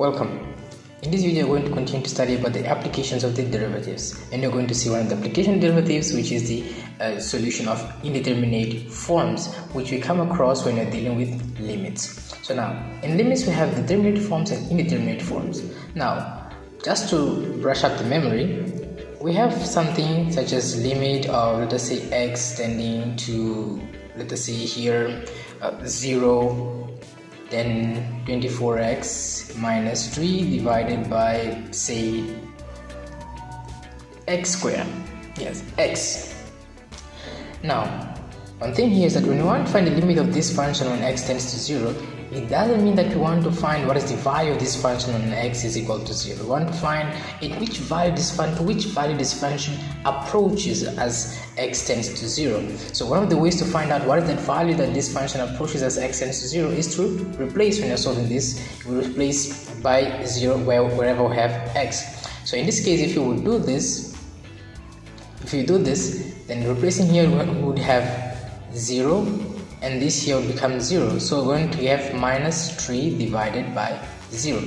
Welcome. In this video, we're going to continue to study about the applications of the derivatives, and you're going to see one of the application derivatives, which is the solution of indeterminate forms, which we come across when you're dealing with limits. So now, in limits, we have determinate forms and indeterminate forms. Now, just to brush up the memory, we have something such as limit of, let us say, x tending to, let us say here, 0, then 24x minus 3 divided by, say, x squared. Yes, x. Now, one thing here is that when we want to find the limit of this function when x tends to 0, it doesn't mean that we want to find what is the value of this function when x is equal to 0. We want to find at which value this function approaches as x tends to 0. So one of the ways to find out what is that value that this function approaches as x tends to 0 is to replace, when you're solving this, you replace by 0 wherever we have x. So in this case, if you would do this, then replacing here we would have 0, and this here will become 0. So we're going to have minus 3 divided by 0.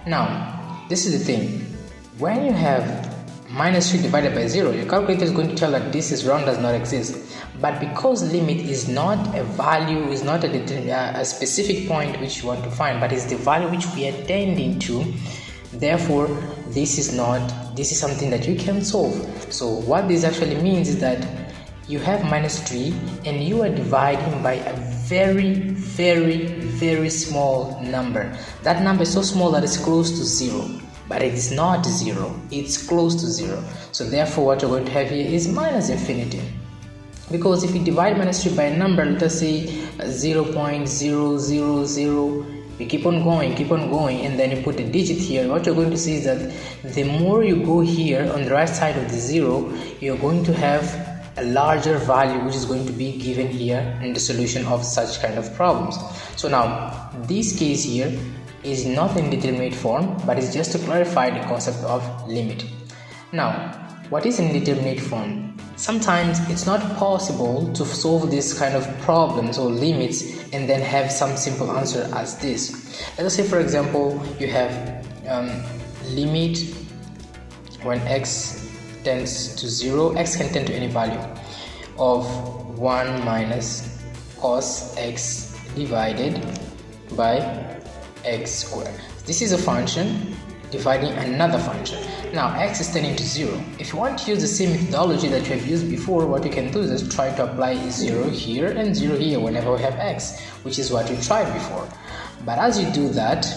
Now, this is the thing. When you have minus 3 divided by 0, your calculator is going to tell that this is wrong, does not exist. But because limit is not a value, is not a specific point which you want to find, but is the value which we are tending to, therefore this is something that you can solve. So what this actually means is that you have minus 3 and you are dividing by a very, very, very small number. That number is so small that it's close to 0, but it is not 0, it's close to 0. So therefore what you're going to have here is minus infinity. Because if you divide minus 3 by a number, let us say 0.000, you keep on going, and then you put a digit here, what you're going to see is that the more you go here on the right side of the 0, you're going to have a larger value which is going to be given here in the solution of such kind of problems. So now this case here is not an indeterminate form, but it's just to clarify the concept of limit. Now, what is an indeterminate form? Sometimes it's not possible to solve this kind of problems or limits and then have some simple answer as this. Let us say, for example, you have limit when x tends to 0, x can tend to any value of 1 minus cos x divided by x squared. This is a function dividing another function. Now x is tending to 0. If you want to use the same methodology that you have used before, what you can do is just try to apply 0 here and 0 here whenever we have x, which is what you tried before. But as you do that,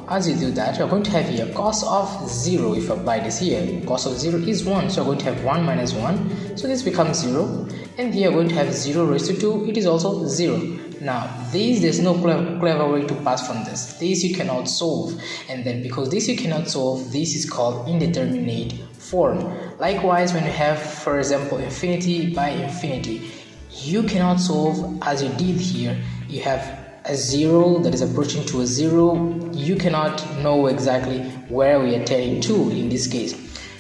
you're going to have here cos of 0. If you apply this here, cos of 0 is 1, so you're going to have 1 minus 1, so this becomes 0, and here you're going to have 0 raised to 2, it is also 0. Now there's no clever way to pass from this. This you cannot solve, and then because this you cannot solve, this is called indeterminate form. Likewise, when you have, for example, infinity by infinity, you cannot solve as you did here. You have a 0 that is approaching to a 0, you cannot know exactly where we are tending to in this case.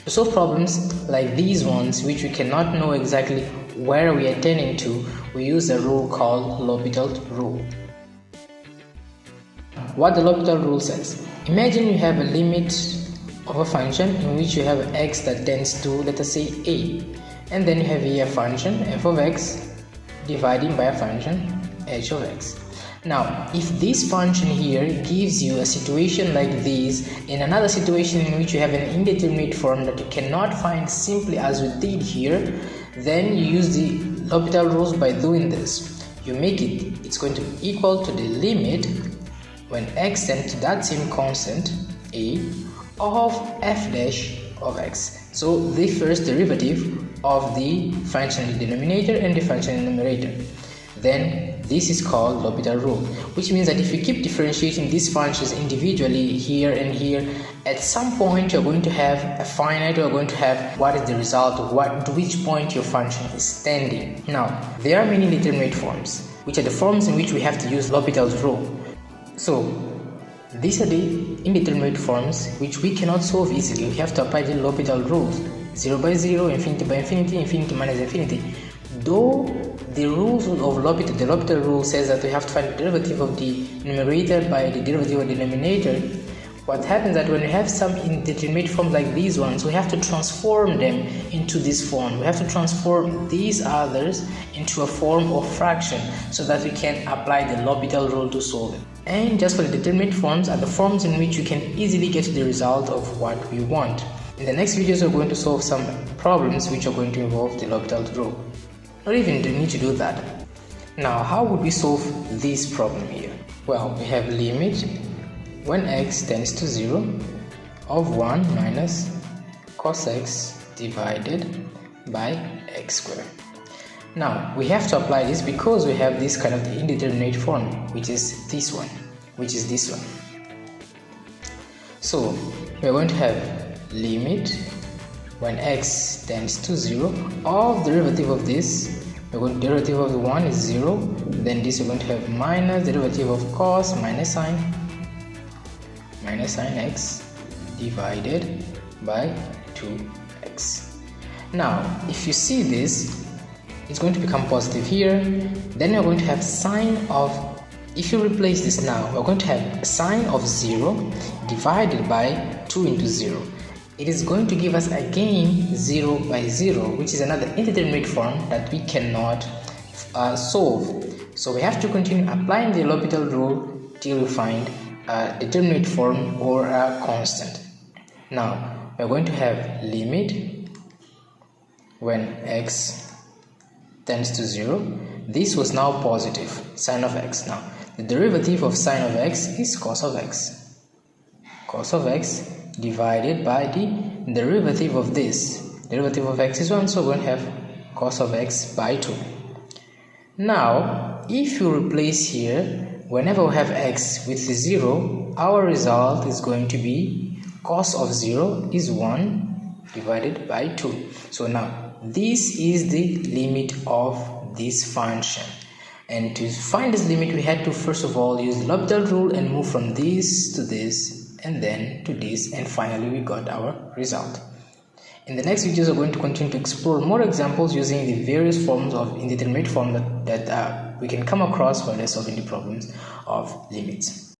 To solve problems like these ones, which we cannot know exactly where we are tending to, we use a rule called L'Hopital rule. What the L'Hopital rule says: imagine you have a limit of a function in which you have x that tends to, let us say, a, and then you have here a function f of x dividing by a function h of x. Now, if this function here gives you a situation like this, in another situation in which you have an indeterminate form that you cannot find simply as we did here, then you use the L'Hopital rules by doing this. You make it's going to be equal to the limit when x tends to that same constant a of f dash of x. So the first derivative of the function in the denominator and the function in the numerator. Then this is called L'Hopital rule, which means that if you keep differentiating these functions individually here and here, at some point you're going to have a finite, you're going to have what is the result of to which point your function is tending. Now, there are many indeterminate forms, which are the forms in which we have to use L'Hopital's rule. So, these are the indeterminate forms which we cannot solve easily. We have to apply the L'Hopital rules: 0 by 0, infinity by infinity, infinity minus infinity. Though the rules of L'Hopital, the L'Hopital rule says that we have to find the derivative of the numerator by the derivative of the denominator, What happens that when we have some indeterminate forms like these ones, we have to transform them into this form. We have to transform these others into a form of fraction so that we can apply the L'Hopital rule to solve it. And just for the determinate forms are the forms in which we can easily get the result of what we want. In the next videos, we're going to solve some problems which are going to involve the L'Hopital rule. Not even do need to do that. Now, how would we solve this problem here? Well, we have limit when x tends to 0 of 1 minus cos x divided by x squared. Now we have to apply this because we have this kind of the indeterminate form, which is this one. So we're going to have limit when x tends to 0 of derivative of this. Derivative of the 1 is 0, then this we're going to have minus derivative of cos minus sine x divided by 2x. Now if you see this, it's going to become positive here. Then we're going to have sine of, if you replace this now, we're going to have sine of 0 divided by 2 into 0. It is going to give us again 0 by 0, which is another indeterminate form that we cannot solve. So we have to continue applying the L'Hopital rule till we find a determinate form or a constant. Now we're going to have limit when x tends to 0. This was now positive, sine of x. Now the derivative of sine of x is cos of x. Cos of x divided by the derivative of this. Derivative of x is 1, so we're going to have cos of x by 2. Now if you replace here, whenever we have x with 0, our result is going to be cos of 0 is 1 divided by 2. So now this is the limit of this function, and to find this limit we had to first of all use the L'Hopital rule and move from this to this and then to this, and finally we got our result. In the next videos we're going to continue to explore more examples using the various forms of indeterminate form that we can come across while solving the problems of limits.